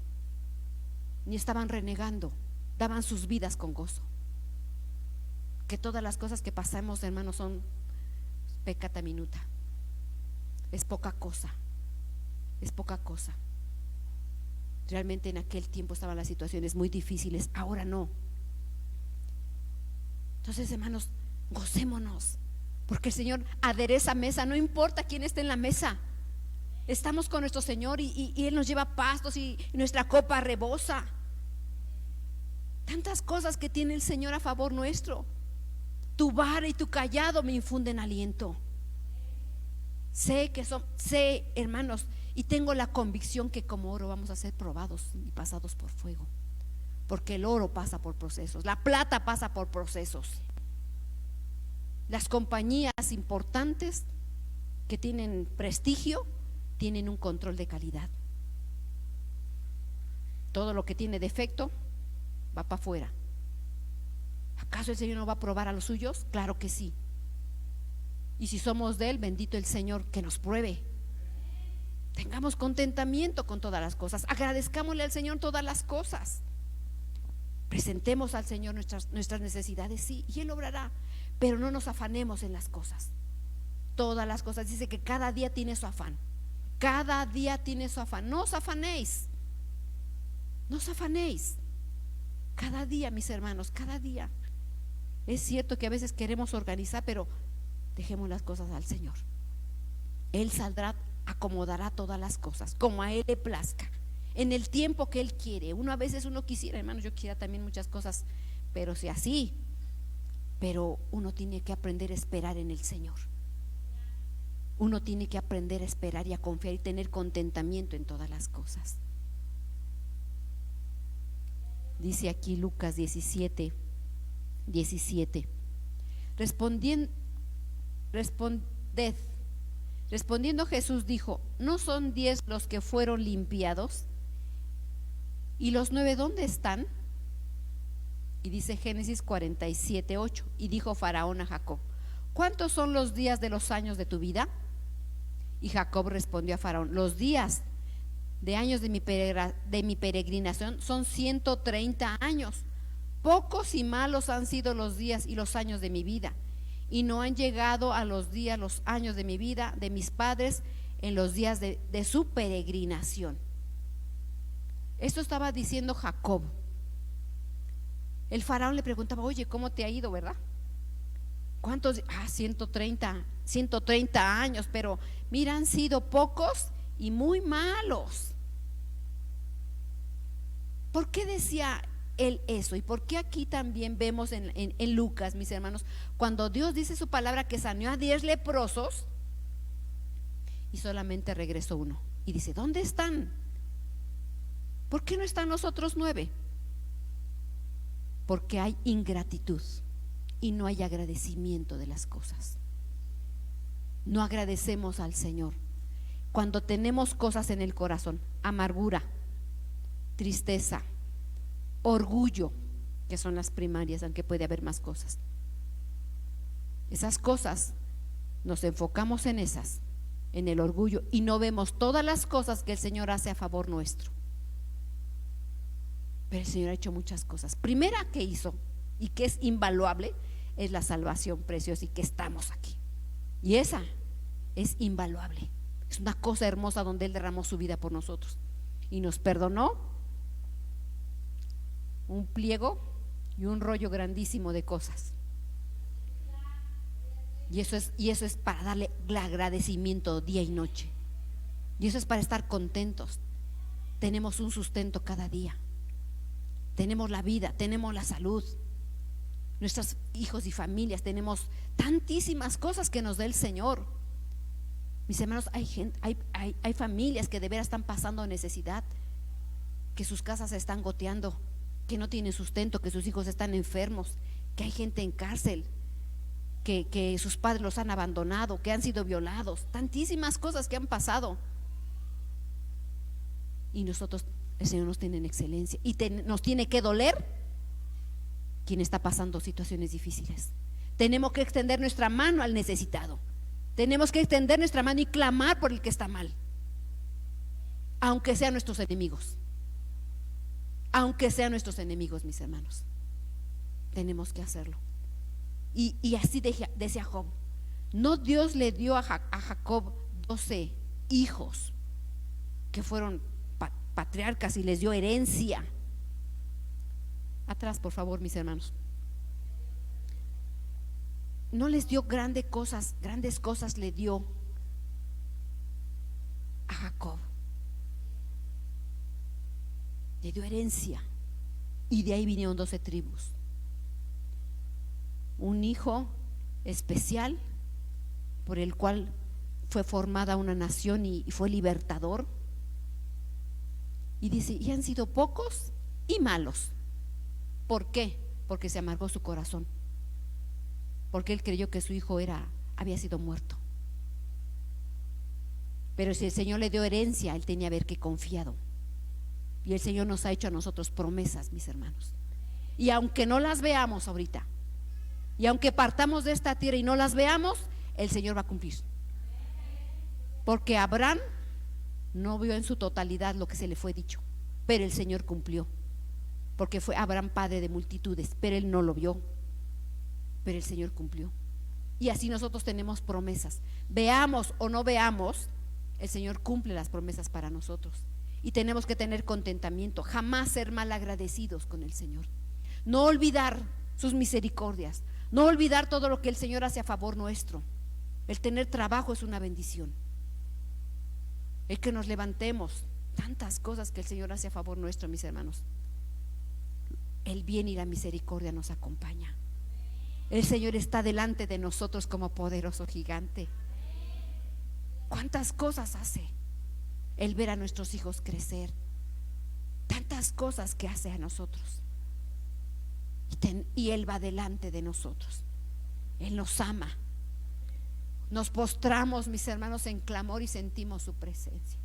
ni estaban renegando, daban sus vidas con gozo. Que todas las cosas que pasamos, hermanos, son peccata minuta. Es poca cosa. Es poca cosa. Realmente en aquel tiempo estaban las situaciones muy difíciles, ahora no. Entonces, hermanos, gocémonos, porque el Señor adereza mesa, no importa quién esté en la mesa. Estamos con nuestro Señor y Él nos lleva pastos y nuestra copa rebosa. Tantas cosas que tiene el Señor a favor nuestro. Tu vara y tu callado me infunden aliento. Sé, hermanos, y tengo la convicción que como oro vamos a ser probados y pasados por fuego, porque el oro pasa por procesos, la plata pasa por procesos. Las compañías importantes que tienen prestigio tienen un control de calidad. Todo lo que tiene defecto va para afuera. ¿Acaso el Señor no va a probar a los suyos? Claro que sí. Y si somos de Él, bendito el Señor que nos pruebe. Tengamos contentamiento con todas las cosas. Agradezcámosle al Señor todas las cosas. Presentemos al Señor nuestras necesidades, sí, y Él obrará. Pero no nos afanemos en las cosas. Todas las cosas, dice que cada día tiene su afán. Cada día tiene su afán. No os afanéis. No os afanéis. Cada día, mis hermanos, cada día. Es cierto que a veces queremos organizar, pero dejemos las cosas al Señor. Él saldrá, acomodará todas las cosas como a Él le plazca, en el tiempo que Él quiere. A veces uno quisiera, hermanos, yo quisiera también muchas cosas, pero si así, pero uno tiene que aprender a esperar en el Señor. Uno tiene que aprender a esperar y a confiar y tener contentamiento en todas las cosas. Dice aquí Lucas 17. Respondiendo Jesús dijo: ¿no son 10 los que fueron limpiados? ¿Y los 9 dónde están? Y dice Génesis 47:8: y dijo Faraón a Jacob: ¿cuántos son los días de los años de tu vida? Y Jacob respondió a Faraón: los días de años de mi peregrinación son 130 años. Pocos y malos han sido los días y los años de mi vida, y no han llegado a los días, los años de mi vida, de mis padres, en los días de su peregrinación. Esto estaba diciendo Jacob. El faraón le preguntaba: oye, ¿cómo te ha ido, verdad? ¿Cuántos? 130 años, pero mira, han sido pocos y muy malos. ¿Por qué decía él eso? ¿Y por qué aquí también vemos en Lucas, mis hermanos, cuando Dios dice su palabra que sanó a 10 leprosos y solamente regresó uno? Y dice: ¿dónde están? ¿Por qué no están los otros 9? Porque hay ingratitud y no hay agradecimiento de las cosas. No agradecemos al Señor. Cuando tenemos cosas en el corazón: amargura, tristeza, orgullo, que son las primarias, aunque puede haber más cosas. Esas cosas, nos enfocamos en esas, en el orgullo, y no vemos todas las cosas que el Señor hace a favor nuestro. Pero el Señor ha hecho muchas cosas. Primera que hizo, y que es invaluable, es la salvación preciosa, y que estamos aquí. Y esa es invaluable. Es una cosa hermosa donde Él derramó su vida por nosotros y nos perdonó un pliego y un rollo grandísimo de cosas. Y eso es para darle el agradecimiento día y noche. Y eso es para estar contentos. Tenemos un sustento cada día. Tenemos la vida, tenemos la salud. Nuestros hijos y familias, tenemos tantísimas cosas que nos da el Señor. Mis hermanos, hay familias que de veras están pasando necesidad, que sus casas se están goteando, que no tienen sustento, que sus hijos están enfermos, que hay gente en cárcel, que sus padres los han abandonado, que han sido violados, tantísimas cosas que han pasado. Y nosotros, el Señor nos tiene en excelencia, y nos tiene que doler quien está pasando situaciones difíciles. Tenemos que extender nuestra mano al necesitado. Tenemos que extender nuestra mano y clamar por el que está mal, aunque sean nuestros enemigos. Aunque sean nuestros enemigos, mis hermanos, tenemos que hacerlo. Y así decía Job. No, Dios le dio a Jacob 12 hijos que fueron patriarcas, y les dio herencia. Atrás, por favor, mis hermanos. No les dio grandes cosas le dio a Jacob. Le dio herencia, y de ahí vinieron 12 tribus. Un hijo especial por el cual fue formada una nación y fue libertador. Y dice: y han sido pocos y malos. ¿Por qué? Porque se amargó su corazón, porque él creyó que su hijo había sido muerto. Pero si el Señor le dio herencia, él tenía que haber confiado. Y el Señor nos ha hecho a nosotros promesas, mis hermanos. Y aunque no las veamos ahorita, y aunque partamos de esta tierra y no las veamos, el Señor va a cumplir. Porque Abraham no vio en su totalidad lo que se le fue dicho, pero el Señor cumplió, porque fue Abraham padre de multitudes, pero él no lo vio, pero el Señor cumplió. Y así nosotros tenemos promesas, veamos o no veamos, el Señor cumple las promesas para nosotros. Y tenemos que tener contentamiento, jamás ser mal agradecidos con el Señor, no olvidar sus misericordias, no olvidar todo lo que el Señor hace a favor nuestro. El tener trabajo es una bendición, el que nos levantemos, tantas cosas que el Señor hace a favor nuestro, mis hermanos. El bien y la misericordia nos acompaña. El Señor está delante de nosotros como poderoso gigante. ¿Cuántas cosas hace? El ver a nuestros hijos crecer, tantas cosas que hace a nosotros. Y Él va delante de nosotros. Él nos ama. Nos postramos, mis hermanos, en clamor y sentimos su presencia.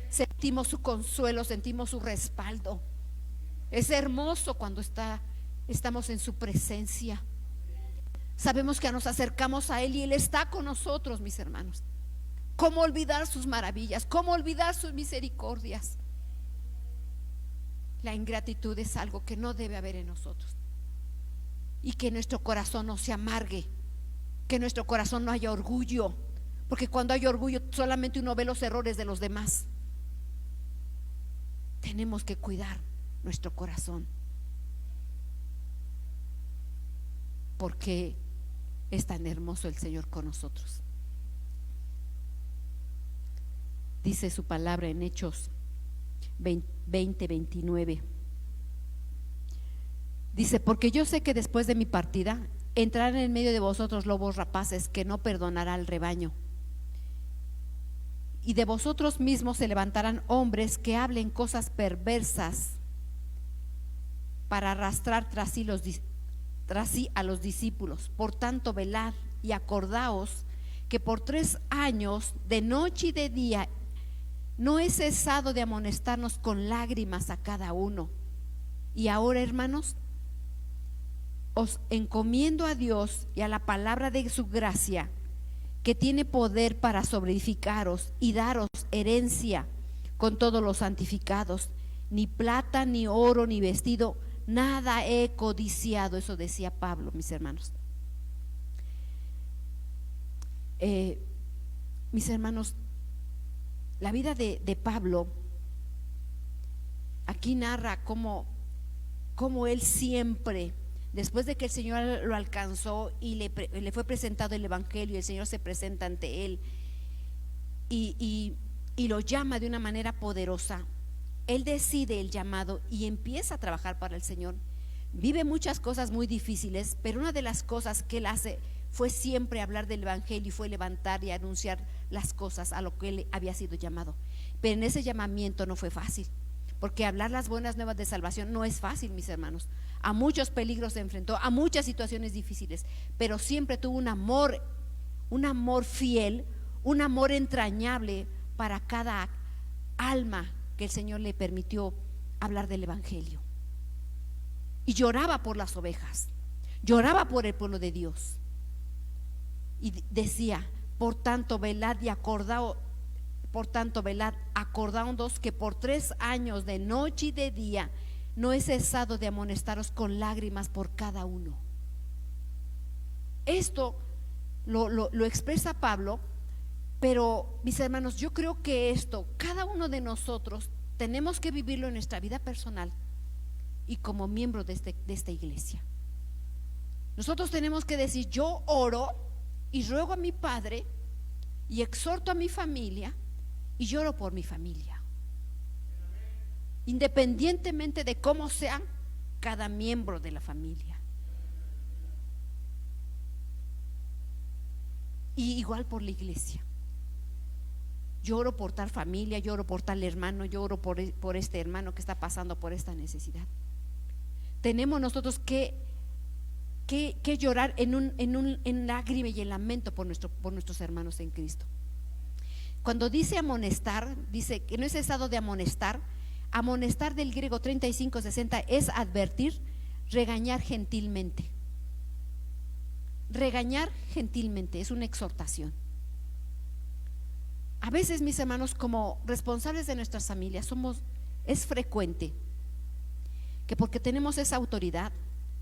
Sentimos su consuelo, sentimos su respaldo. Es hermoso cuando estamos en su presencia. Sabemos que nos acercamos a Él y Él está con nosotros, mis hermanos. ¿Cómo olvidar sus maravillas? ¿Cómo olvidar sus misericordias? La ingratitud es algo que no debe haber en nosotros. Y que nuestro corazón no se amargue, que en nuestro corazón no haya orgullo, porque cuando hay orgullo solamente uno ve los errores de los demás. Tenemos que cuidar nuestro corazón, porque es tan hermoso el Señor con nosotros. Dice su palabra en Hechos 20:29. Dice: porque yo sé que después de mi partida entrarán en medio de vosotros lobos rapaces que no perdonará al rebaño, y de vosotros mismos se levantarán hombres que hablen cosas perversas para arrastrar tras sí a los discípulos. Por tanto, velad y acordaos que por 3 años de noche y de día no he cesado de amonestarnos con lágrimas a cada uno. Y ahora, hermanos, os encomiendo a Dios y a la palabra de su gracia, que tiene poder para sobreedificaros y daros herencia con todos los santificados. Ni plata, ni oro, ni vestido, nada he codiciado. Eso decía Pablo, mis hermanos. Mis hermanos, la vida de Pablo aquí narra cómo él siempre, después de que el Señor lo alcanzó y le fue presentado el Evangelio, el Señor se presenta ante él y lo llama de una manera poderosa. Él decide el llamado y empieza a trabajar para el Señor. Vive muchas cosas muy difíciles, pero una de las cosas que él hace fue siempre hablar del Evangelio y fue levantar y anunciar las cosas a lo que él había sido llamado. Pero en ese llamamiento no fue fácil, porque hablar las buenas nuevas de salvación no es fácil, mis hermanos. A muchos peligros se enfrentó, a muchas situaciones difíciles, pero siempre tuvo un amor fiel, un amor entrañable para cada alma que el Señor le permitió hablar del Evangelio. Y lloraba por las ovejas, lloraba por el pueblo de Dios. Y decía: por tanto, velad y acordaos. Por tanto, velad, acordaos que por 3 años de noche y de día no he cesado de amonestaros con lágrimas por cada uno. Esto lo expresa Pablo, pero mis hermanos, yo creo que esto, cada uno de nosotros tenemos que vivirlo en nuestra vida personal y como miembro de esta iglesia. Nosotros tenemos que decir: yo oro y ruego a mi Padre y exhorto a mi familia y lloro por mi familia, independientemente de cómo sea cada miembro de la familia. Y igual por la iglesia. Lloro por tal familia, lloro por tal hermano, lloro por este hermano que está pasando por esta necesidad. Tenemos nosotros que llorar en lágrima y en lamento por nuestros hermanos en Cristo. Cuando dice amonestar, dice que no es cesado de amonestar. Amonestar del griego 35:60 es advertir, regañar gentilmente. Regañar gentilmente es una exhortación. A veces, mis hermanos, como responsables de nuestras familias, es frecuente que porque tenemos esa autoridad,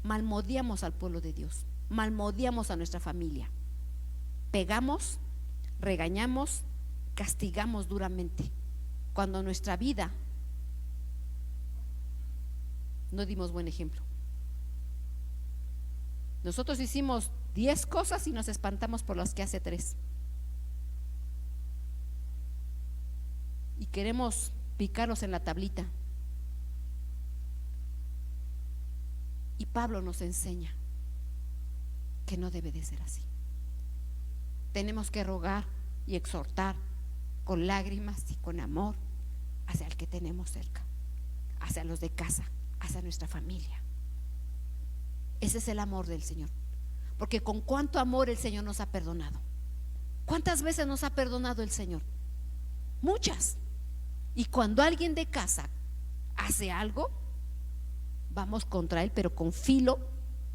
malmodeamos al pueblo de Dios, malmodeamos a nuestra familia, pegamos, regañamos, castigamos duramente, cuando en nuestra vida no dimos buen ejemplo. Nosotros hicimos 10 cosas y nos espantamos por las que hace 3. Y queremos picarlos en la tablita. Y Pablo nos enseña que no debe de ser así. Tenemos que rogar y exhortar con lágrimas y con amor hacia el que tenemos cerca, hacia los de casa, hacia nuestra familia. Ese es el amor del Señor. Porque con cuánto amor el Señor nos ha perdonado. ¿Cuántas veces nos ha perdonado el Señor? Muchas. Y cuando alguien de casa hace algo, vamos contra él, pero con filo,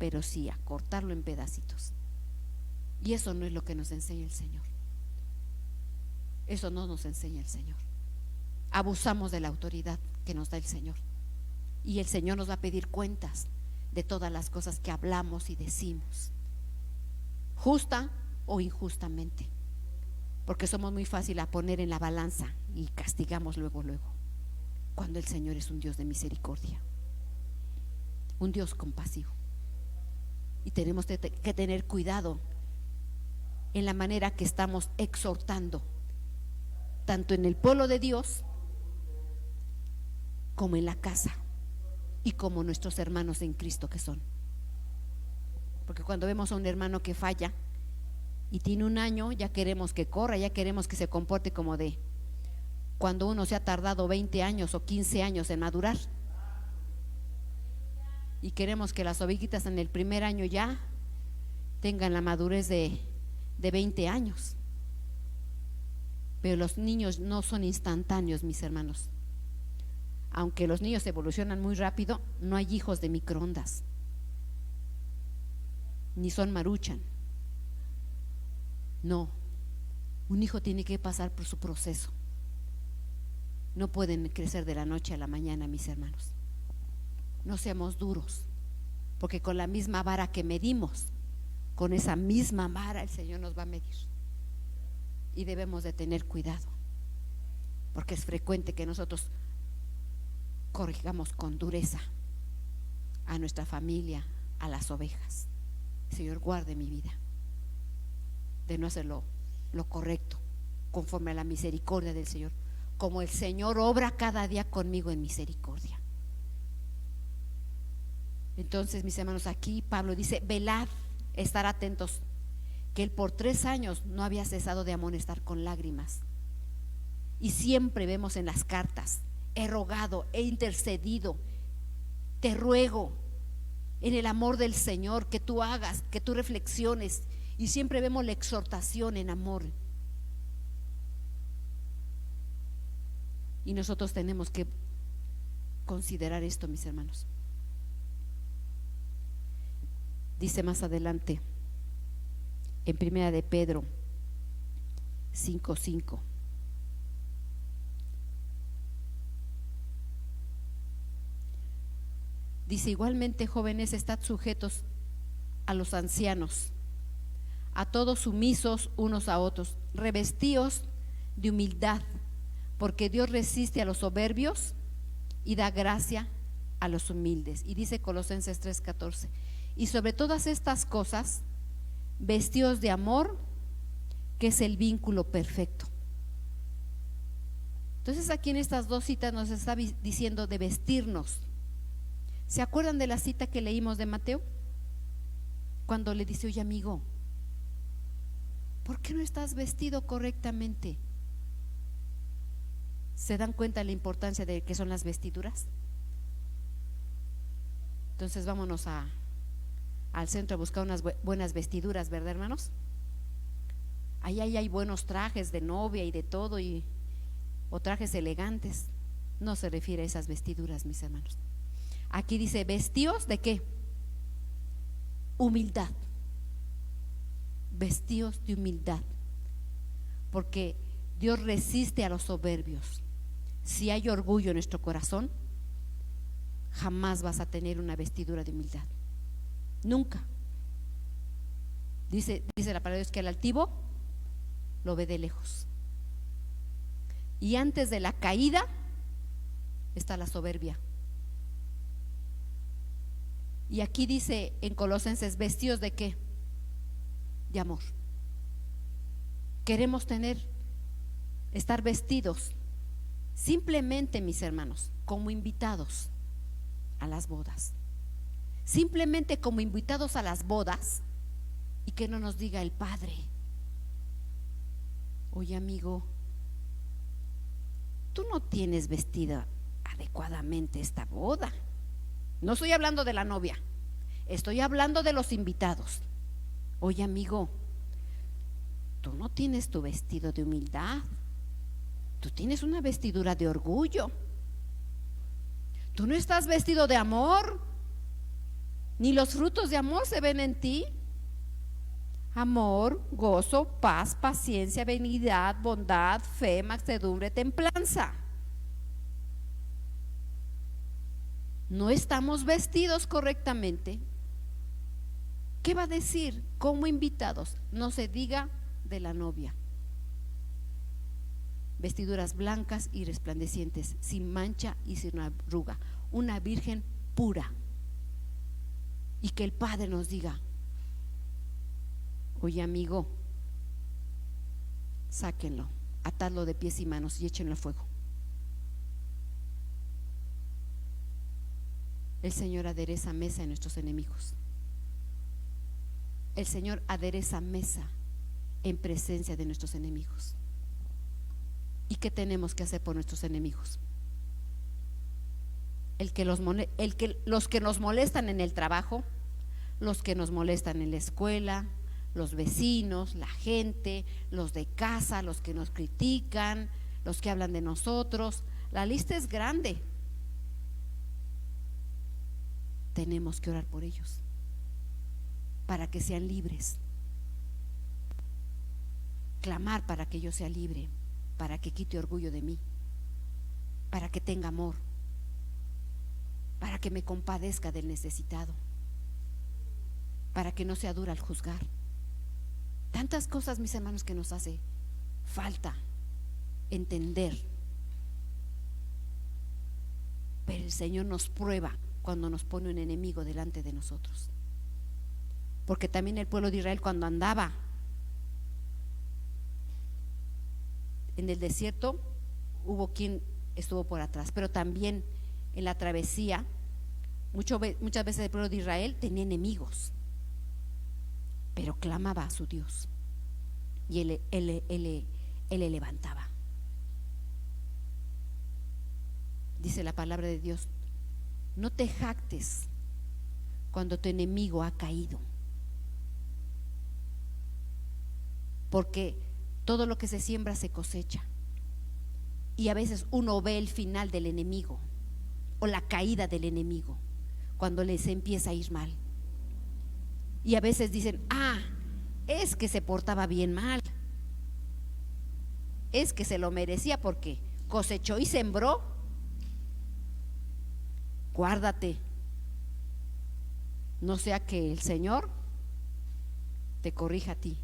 pero sí, a cortarlo en pedacitos. Y eso no es lo que nos enseña el Señor. Eso no nos enseña el Señor. Abusamos de la autoridad que nos da el Señor. Y el Señor nos va a pedir cuentas de todas las cosas que hablamos y decimos, justa o injustamente, porque somos muy fácil a poner en la balanza y castigamos luego, cuando el Señor es un Dios de misericordia, un Dios compasivo. Y tenemos que tener cuidado en la manera que estamos exhortando, tanto en el pueblo de Dios como en la casa y como nuestros hermanos en Cristo que son. Porque cuando vemos a un hermano que falla y tiene 1 año, ya queremos que corra, ya queremos que se comporte como de cuando uno se ha tardado 20 años o 15 años en madurar. Y queremos que las ovejitas en el primer año ya tengan la madurez de 20 años. Pero los niños no son instantáneos, mis hermanos. Aunque los niños evolucionan muy rápido, no hay hijos de microondas, ni son maruchan. No, un hijo tiene que pasar por su proceso. No pueden crecer de la noche a la mañana, mis hermanos. No seamos duros, porque con la misma vara que medimos, con esa misma vara el Señor nos va a medir. Y debemos de tener cuidado, porque es frecuente que nosotros corrigamos con dureza a nuestra familia, a las ovejas. Señor, guarde mi vida de no hacer lo correcto, conforme a la misericordia del Señor, como el Señor obra cada día conmigo en misericordia. Entonces, mis hermanos, aquí Pablo dice: velad, estar atentos, que él por 3 años no había cesado de amonestar con lágrimas. Y siempre vemos en las cartas: he rogado, he intercedido, te ruego en el amor del Señor que tú hagas, que tú reflexiones. Y siempre vemos la exhortación en amor. Y nosotros tenemos que considerar esto, mis hermanos. Dice más adelante en 1 de Pedro 5:5: dice, igualmente, jóvenes, estad sujetos a los ancianos, a todos sumisos unos a otros, revestíos de humildad, porque Dios resiste a los soberbios y da gracia a los humildes. Y dice Colosenses 3:14: y sobre todas estas cosas, vestíos de amor, que es el vínculo perfecto. Entonces aquí en estas 2 citas nos está diciendo de vestirnos. ¿Se acuerdan de la cita que leímos de Mateo? Cuando le dice: oye, amigo, ¿por qué no estás vestido correctamente? ¿Se dan cuenta de la importancia de que son las vestiduras? Entonces vámonos al centro a buscar unas buenas vestiduras, ¿verdad, hermanos? Ahí hay buenos trajes de novia y de todo, o trajes elegantes. No se refiere a esas vestiduras, mis hermanos. Aquí dice: vestíos de ¿qué? Humildad. Vestíos de humildad, porque Dios resiste a los soberbios. Si hay orgullo en nuestro corazón, jamás vas a tener una vestidura de humildad. Nunca. Dice la palabra de Dios que al altivo lo ve de lejos. Y antes de la caída está la soberbia. Y aquí dice en Colosenses, vestidos de ¿qué? De amor. Queremos estar vestidos simplemente, mis hermanos, como invitados a las bodas. Simplemente como invitados a las bodas, y que no nos diga el Padre: oye, amigo, tú no tienes vestida adecuadamente esta boda. No estoy hablando de la novia, estoy hablando de los invitados. Oye, amigo, tú no tienes tu vestido de humildad, tú tienes una vestidura de orgullo. Tú no estás vestido de amor, ni los frutos de amor se ven en ti. Amor, gozo, paz, paciencia, benignidad, bondad, fe, mansedumbre, templanza. No estamos vestidos correctamente. ¿Qué va a decir? Como invitados, no se diga de la novia. Vestiduras blancas y resplandecientes, sin mancha y sin arruga, una virgen pura. Y que el Padre nos diga: oye, amigo, sáquenlo, atadlo de pies y manos y échenlo al fuego. El Señor adereza mesa en nuestros enemigos. El Señor adereza mesa en presencia de nuestros enemigos. ¿Y qué tenemos que hacer por nuestros enemigos? Los que nos molestan en el trabajo, los que nos molestan en la escuela, los vecinos, la gente, los de casa, los que nos critican, los que hablan de nosotros. La lista es grande. Tenemos que orar por ellos para que sean libres, clamar para que yo sea libre, para que quite orgullo de mí, para que tenga amor, para que me compadezca del necesitado, para que no sea dura al juzgar. Tantas cosas, mis hermanos, que nos hace falta entender. Pero el Señor nos prueba cuando nos pone un enemigo delante de nosotros. Porque también el pueblo de Israel, cuando andaba en el desierto, hubo quien estuvo por atrás, pero también en la travesía muchas veces el pueblo de Israel tenía enemigos, pero clamaba a su Dios y él le levantaba. Dice la palabra de Dios: no te jactes cuando tu enemigo ha caído, porque todo lo que se siembra se cosecha. Y a veces uno ve el final del enemigo o la caída del enemigo cuando les empieza a ir mal. Y a veces dicen: es que se portaba bien mal, es que se lo merecía porque cosechó y sembró. Guárdate, no sea que el Señor te corrija a ti.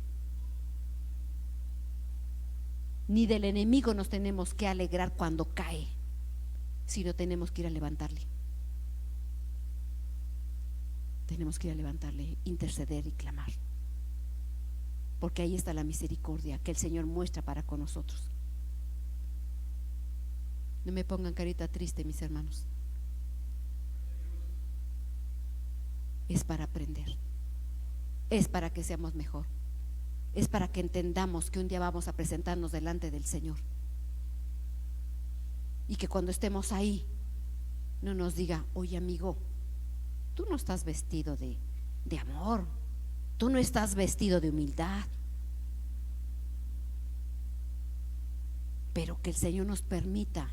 Ni del enemigo nos tenemos que alegrar cuando cae, sino tenemos que ir a levantarle. Tenemos que ir a levantarle, interceder y clamar, porque ahí está la misericordia que el Señor muestra para con nosotros. No me pongan carita triste, mis hermanos. Es para aprender, es para que seamos mejor, es para que entendamos que un día vamos a presentarnos delante del Señor, y que cuando estemos ahí no nos diga: oye, amigo, tú no estás vestido de amor, tú no estás vestido de humildad. Pero que el Señor nos permita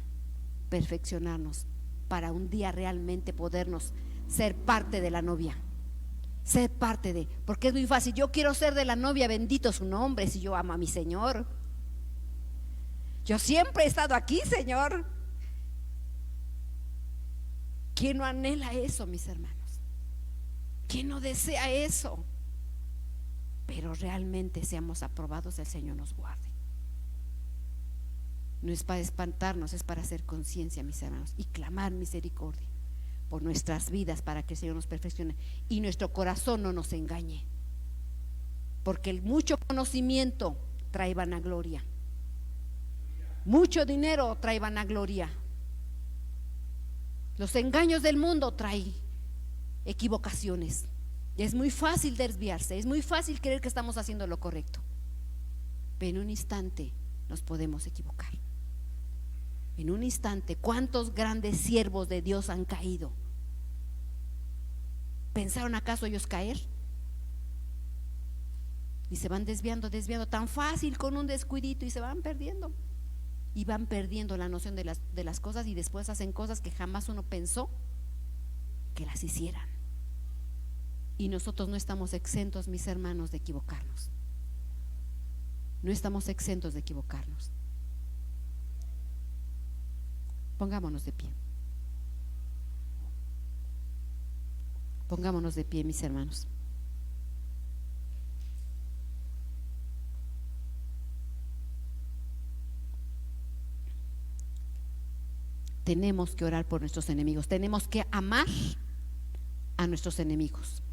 perfeccionarnos para un día realmente podernos ser parte de la novia, ser parte de, porque es muy fácil: yo quiero ser de la novia, bendito su nombre, si yo amo a mi Señor. Yo siempre he estado aquí, Señor. ¿Quién no anhela eso, mis hermanos? ¿Quién no desea eso? Pero realmente seamos aprobados, el Señor nos guarde. No es para espantarnos, es para hacer conciencia, mis hermanos, y clamar misericordia por nuestras vidas, para que el Señor nos perfeccione y nuestro corazón no nos engañe, porque el mucho conocimiento trae vanagloria, mucho dinero trae vanagloria, los engaños del mundo traen equivocaciones. Es muy fácil desviarse, es muy fácil creer que estamos haciendo lo correcto, pero en un instante nos podemos equivocar. En un instante, ¿cuántos grandes siervos de Dios han caído? ¿Pensaron acaso ellos caer? Y se van desviando tan fácil con un descuidito, y se van perdiendo. Y van perdiendo la noción de las cosas, y después hacen cosas que jamás uno pensó que las hicieran. Y nosotros no estamos exentos, mis hermanos, de equivocarnos. No estamos exentos de equivocarnos. Pongámonos de pie. Pongámonos de pie, mis hermanos. Tenemos que orar por nuestros enemigos. Tenemos que amar a nuestros enemigos.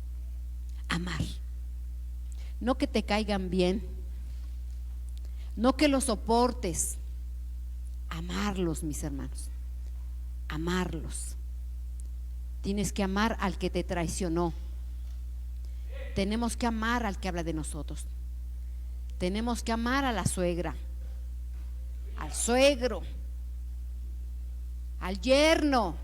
Amar. No que te caigan bien, no que los soportes. Amarlos, mis hermanos. Amarlos. Tienes que amar al que te traicionó. Tenemos que amar al que habla de nosotros. Tenemos que amar a la suegra, al suegro, al yerno,